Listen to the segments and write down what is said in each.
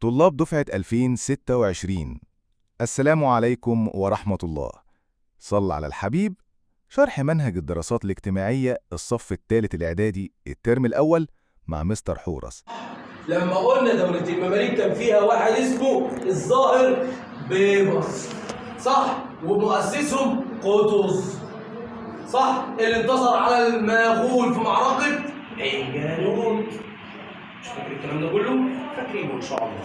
طلاب دفعة 2026. السلام عليكم ورحمة الله. صل على الحبيب. شرح منهج الدراسات الاجتماعية الصف الثالث الإعدادي الترم الأول مع مستر حورس. لما قلنا دولة المماليك كان فيها واحد اسمه الظاهر بيبرس، صح؟ ومؤسسهم قطز، صح؟ اللي انتصر على المغول في معركة عين جالوت. مش فاكر الكلام ده كله؟ فاكرينه إن شاء الله.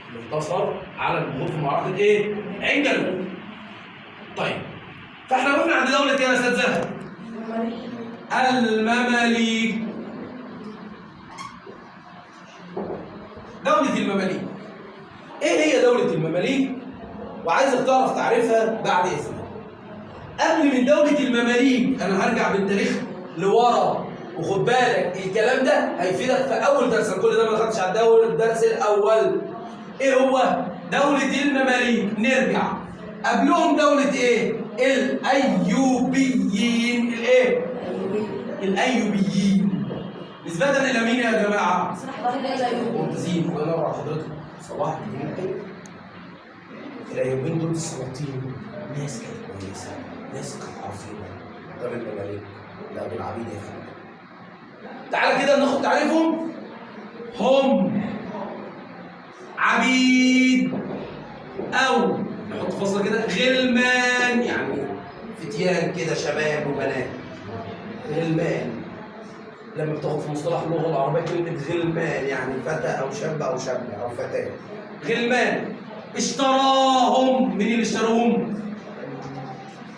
اللي انتصر على المغول في معركة إيه؟ عين جالوت. طيب، فإحنا وقفنا عند دولة إيه يا أستاذ؟ المماليك. دولة المماليك. إيه هي دولة المماليك؟ وعايزك تعرف تعرفها بعد إذنك. قبل من دولة المماليك أنا هرجع بالتاريخ لورا، وخد بالك الكلام ده هيفيدك في أول درس، كل ده ما خدتش على الدرس الأول. إيه هو؟ دولة المماليك. نرجع قبلهم دولة إيه؟ الأيوبيين. الإيه؟ الأيوبيين. نسبة إلى مين يا جماعة؟ ممتازين. الله ينور على حضرتك. صباح الخير. الأيوبيين دول السلاطين، ناس كانت كويسة، ناس كانت عظيمة. دول المماليك لا بالعبيد يا فندم. تعالى كده ناخد تعريفهم. هم عبيد، أو نحط فاصلة كده غلمان، يعني فتيان كده، شباب وبنات. غلمان لما بتاخد في مصطلح اللغة العربية كلمة غلمان يعني فتى أو شاب أو شابة أو فتاة. غلمان. اشتراهم. مين اللي اشتروهم؟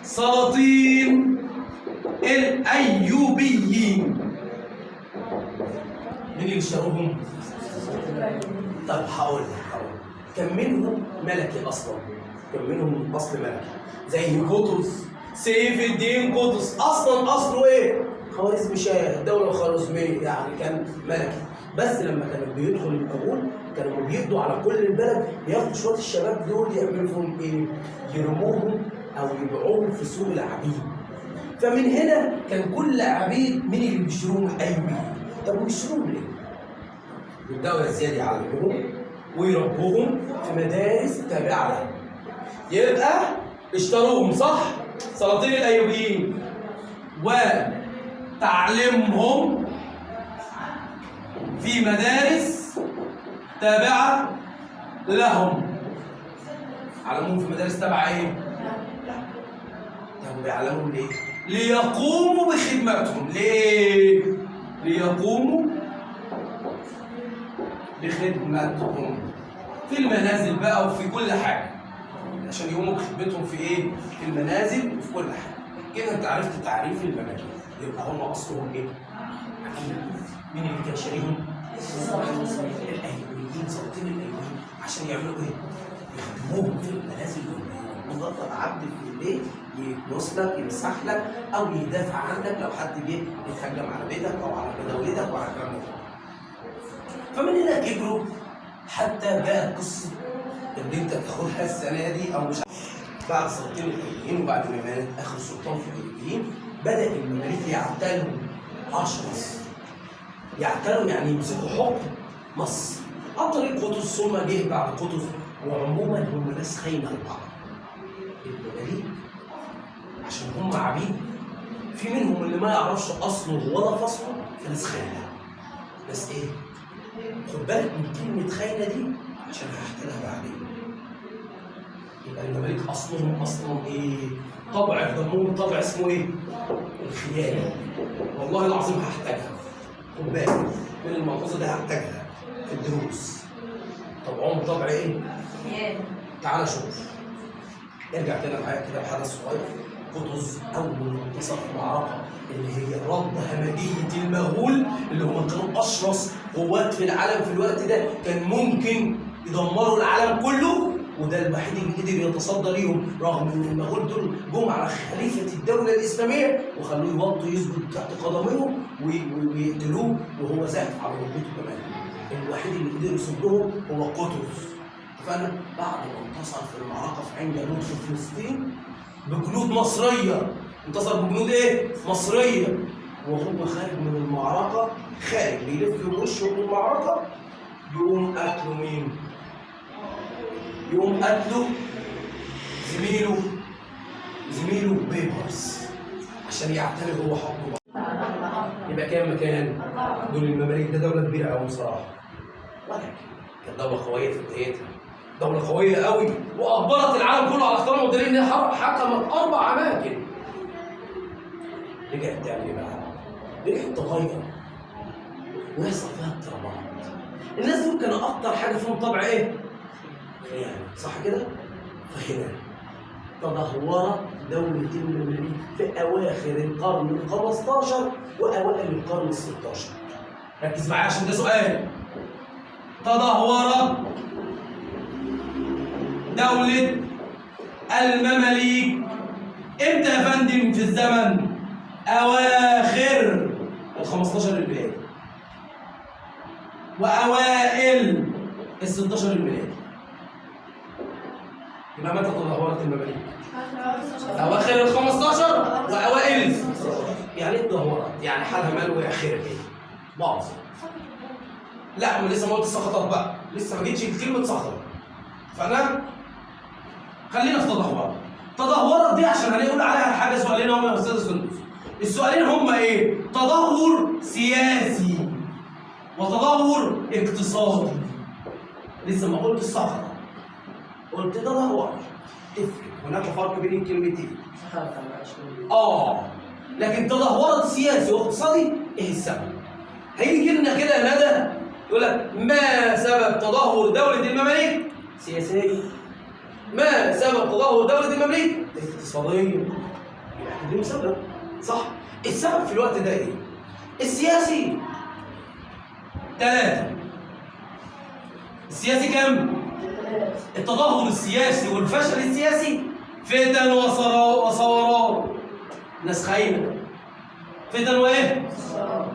سلاطين الأيوبيين. مين اللي اشتروهم؟ طب هقول كان منهم ملكي أصلا، كان منهم أصل ملكي زي قطز، سيف الدين قطز. أصله إيه؟ خوارزم شاه، الدولة الخوارزمية، يعني كان ملكي. بس لما كانوا بيدخلوا المغول كانوا بيقضوا على كل البلد، بياخدوا شوية الشباب دول يعملوا فيهم إيه؟ يرموهم أو يبيعوهم في سوق العبيد. فمن هنا كان كل عبيد مين اللي بيشتروهم؟ أيوبيين. طب وبيشتروهم ليه؟ يبدأوا يا زيادة يعلموهم ويربوهم في مدارس تابعة لهم. يبقى اشتروهم، صح؟ سلاطين الأيوبيين، وتعليمهم في مدارس تابعة لهم. علموهم في مدارس تابعة ايه؟ طب بيعلموهم ليه؟ ليقوموا بخدمتهم. ليه؟ ليقوموا بخدمتهم في المنازل بقى وفي كل حاجة، عشان يقوموا بخدمتهم في ايه؟ في المنازل وفي كل حاجة. كده انت عرفت تعريف المماليك. يبقى هم اصلهم ايه؟ مين اللي كان شاريهم؟ الايوبيين، سلاطين الايوبيين. عشان يعملوا ايه؟ يخدموهم في المنازل والبيوت. مجرد عبد في البيت يبص لك، يمسح لك، او يدافع عنك لو حد جه يتهجم على بيتك او على بدويتك وعلى الكلام ده. فمن هنا كبروا حتى بقت قصه اللي انت تاخدها السنه دي او مش بعد سلاطين الايوبيين وبعد ما مات اخر سلطان في الايوبيين بدا المماليك يعتلوا مصر. يعتلوا يعني يمسكوا حكم مصر عن طريق قطز، ثم جه بعد قطز. وعموما هم ناس خاينه لبعض. المماليك عشان هم عبيد، في منهم اللي ما يعرفش اصله ولا فصله، في ناس خاينه. ناس ايه؟ خد بالك من كلمه خاينه دي عشان هحكي لها بعدين. يبقى المماليك اصلهم اصلا ايه؟ طبع في دمهم، طبع اسمه ايه؟ الخيانه. والله العظيم هحتاجها، خد بالك من الملحوظه دي، هحتاجها في الدروس. طبعهم طبع ايه؟ خيانه. تعال شوف، ارجع كده معايا كده بحدث صغير. قطز اول ما انتصر في معركه اللي هي رد همجيه المغول، اللي هم كانوا اشرس قوات في العالم في الوقت ده، كان ممكن يدمروا العالم كله، وده الوحيد اللي قدر يتصدى ليهم، رغم ان المغول دول جم على خليفه الدوله الاسلاميه وخلوه يوطوا يسجد تحت قدميهم ويقتلوه وهو زاحف على ركبته كمان. الوحيد اللي قدر يصدهم هو قطز. فانا بعد ما انتصر في المعركه في عين جالوت في فلسطين بجنود مصريه، انتصر بجنود ايه؟ مصريه. وهو خارج من المعركه، خارج بيلف وشه من المعركه، يقوم قتله مين؟ يقوم قتله زميله بيبرس عشان يعترف هو حكمه. يبقى كام مكان؟ دول المماليك ده دولة كبيرة قوي بصراحة، ولكن كانت دولة قوية في بدايتها، دولة قوية قوي وأجبرت العالم كله على احترامه، بدليل إن هي حكمت 4 أماكن. رجعت تعمل إيه بقى؟ رجعت تغير ويحصل فيها اضطرابات. الناس دول كانوا أكتر حاجة فيهم طبع إيه؟ خيانة، صح كده؟ فهنا تدهورت دولة المماليك في أواخر القرن ال15 وأوائل القرن ال16. ركز معايا عشان ده سؤال. تدهورت دولة المماليك امتى يا فندم في الزمن؟ أواخر ال15 الميلادي وأوائل ال16 الميلادي. يبقى متى تدهورت المماليك؟ أواخر ال15 وأوائل. يعني إيه تدهورت؟ يعني حالها مال وآخرها كده باظت. لا ما لسه ما قلت سقطت بقى، لسه ما جيتش كلمة سقطت. فأنا خلينا في تدهورت. تدهورت دي عشان هنقول عليها حاجة سؤالين هم يا أستاذ سندس. السؤالين هم إيه؟ تدهور سياسي وتدهور اقتصادي. لسه ما قلت السقطة، قلت تدهور. تفرق، هناك فرق بين الكلمتين. لكن تدهورت سياسي واقتصادي ايه السبب؟ هيجي لنا كده يا ندى يقول لك ما سبب تدهور دولة المماليك؟ سياسية. ما سبب تدهور دولة المماليك؟ اقتصادية. يبقى ليه سبب، صح؟ السبب في الوقت ده ايه؟ السياسي 3. السياسي كم؟ التدهور السياسي والفشل السياسي فتن وثورات. ناس خاينه. فتن وايه؟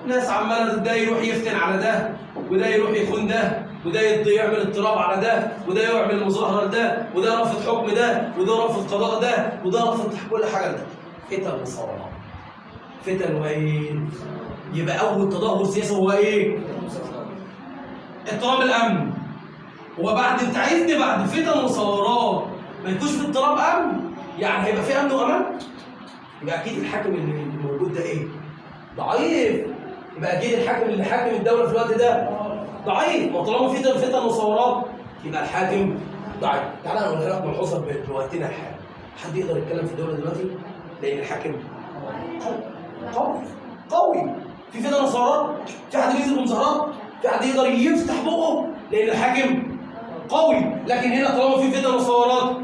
ناس عماله ده يروح يفتن على ده، وده يروح يخون ده، وده يعمل اضطراب على ده، وده يعمل مظاهره لده، وده رافض حكم ده، وده رافض قضاء ده، وده رافض كل حاجه ده. فتن وثورات. فتن وايه؟ يبقى اول تدهور سياسي هو ايه؟ اضطراب الامن. وبعد انت عايزني بعد فتن وثورات ما يكونش في اضطراب امن؟ يعني هيبقى في امن وامان؟ يبقى اكيد الحاكم اللي موجود ده ايه؟ ضعيف. يبقى اكيد الحاكم اللي حاكم الدوله في الوقت ده ضعيف. وطالما في فتن وثورات يبقى الحاكم ضعيف. تعالى اقول لك ملحوظه بوقتنا الحالي. حد يقدر يتكلم في الدوله دلوقتي؟ لان الحاكم قوي. في فتن وثورات؟ في حد بينزل بمظاهرات؟ في حد يقدر يفتح بقه؟ لان الحاكم قوي. لكن هنا طالما في فتن وثورات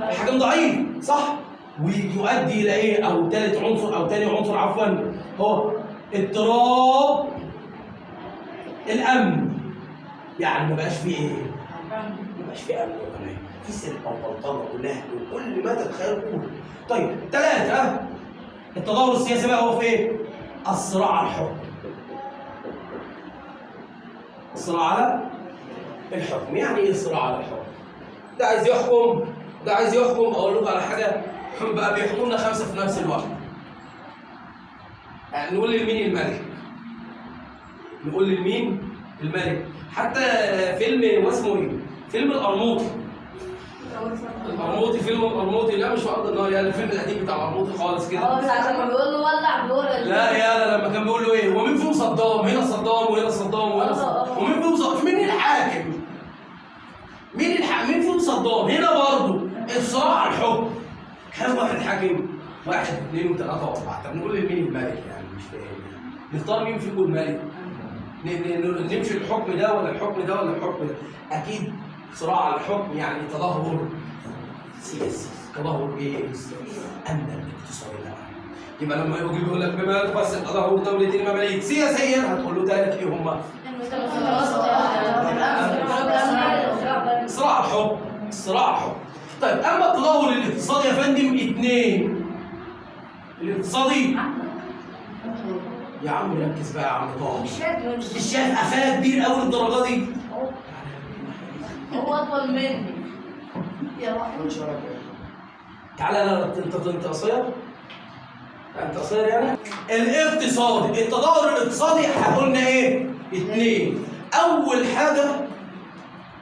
الحاكم ضعيف، صح؟ ويؤدي الى ايه؟ او ثالث عنصر او ثاني عنصر عفوا هو اضطراب الامن. يعني ما بقاش فيه ايه؟ ما بقاش فيه امن ولا في سرقه وبلطجه ونهب وكل ما تتخيل كله. طيب 3 التدهور السياسي بقى هو في ايه؟ الصراع على الحكم. الصراع على الحكم. يعني ايه الصراع على الحكم؟ ده عايز يحكم، ده عايز يحكم. اقول لكم على حاجه، بقى بيحكمنا 5 في نفس الوقت. يعني نقول لمين الملك؟ نقول لمين الملك؟ حتى فيلم واسمه ايه؟ فيلم القرموطي. فيلم القرموطي. لا مش في ارض النار، يعني الفيلم القديم بتاع القرموطي خالص كده. عشان ما بيقول له ولع بيقول لا يا لما كان بيقول له ايه؟ ومين فيهم صدام؟ هنا صدام وهنا صدام وهنا صدام. ومين فيهم صدام؟ مين الحاكم؟ مين فيهم صدام؟ هنا برضه الصراع على الحكم. كم واحد حاكم؟ 1 2 3 4. طب نقول لمين الملك؟ يعني مش فاهم. نختار مين فيكم الملك؟ نمشي الحكم ده ولا الحكم ده ولا الحكم ده؟ اكيد صراع على الحكم يعني تدهور سياسي. تدهور ايه؟ امن اقتصادي. يبقى لما يجي يقول لك بما تفسر تدهور دوله المماليك سياسيا هتقول له 3 ايه هم؟ صراع الحكم. طيب اما التدهور الاقتصادي يا فندم 2. الاقتصادي يا عم ركز بقى يا عم طه. مش شايف قفاه كبير قوي للدرجه دي؟ هو اطول مني. يلا تعالى. لا انت قصير؟ انت قصير يعني؟ الاقتصادي. التدهور الاقتصادي قلنا ايه؟ 2. اول حاجه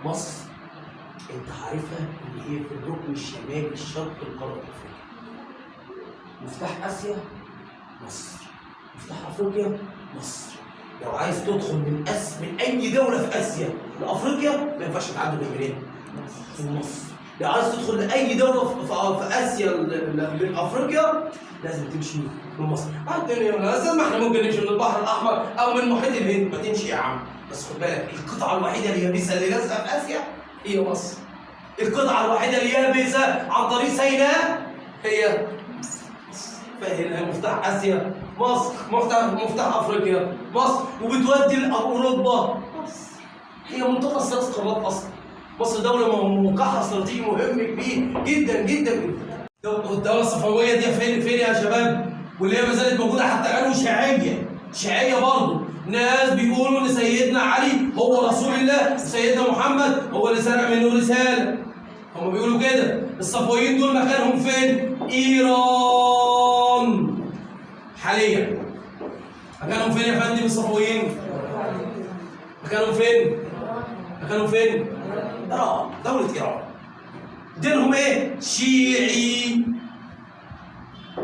مصر، انت عارفها ان هي في الركن الشمالي الشرقي لقاره افريقيا. مفتاح اسيا مصر، مفتاح افريقيا مصر. لو عايز تدخل من اي دوله في اسيا لافريقيا ما ينفعش تعدي من منين؟ من مصر. لو عايز تدخل لاي دوله في اسيا لافريقيا لازم تمشي من مصر. بعدين يا استاذ ما احنا ممكن نمشي من البحر الاحمر او من محيط الهند، ما تمشي يا عم، بس خد بالك القطعه الوحيده اليابسه اللي لازقه في اسيا هي مصر. القطعه الوحيده اليابسه عن طريق سيناء هي فهنا مفتاح اسيا مصر، مفتاح افريقيا مصر، وبتودي لاوروبا مصر. هي منطقه ثلاث قارات اصلا. مصر دوله موقعها استراتيجي مهم كبير جدا جدا جدا. الدوله الصفويه دي فين يا شباب؟ واللي هي ما زالت موجوده حتى الان، وشيعيه برضه. ناس بيقولوا ان سيدنا علي هو رسول الله، سيدنا محمد هو اللي سرق منه رساله. هم بيقولوا كده. الصفويين دول مكانهم فين؟ ايران حاليا. مكانهم فين يا فندم الصفويين؟ مكانهم فين؟ إيران، دولة إيران. دينهم إيه؟ شيعي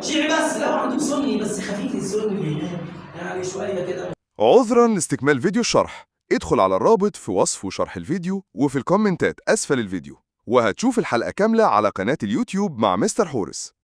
بس. لو عندهم سني بس خفيف السني اللي هناك، يعني شوية كده. عذراً لاستكمال فيديو الشرح، ادخل على الرابط في وصف وشرح الفيديو وفي الكومنتات أسفل الفيديو، وهتشوف الحلقة كاملة على قناة اليوتيوب مع مستر حورس.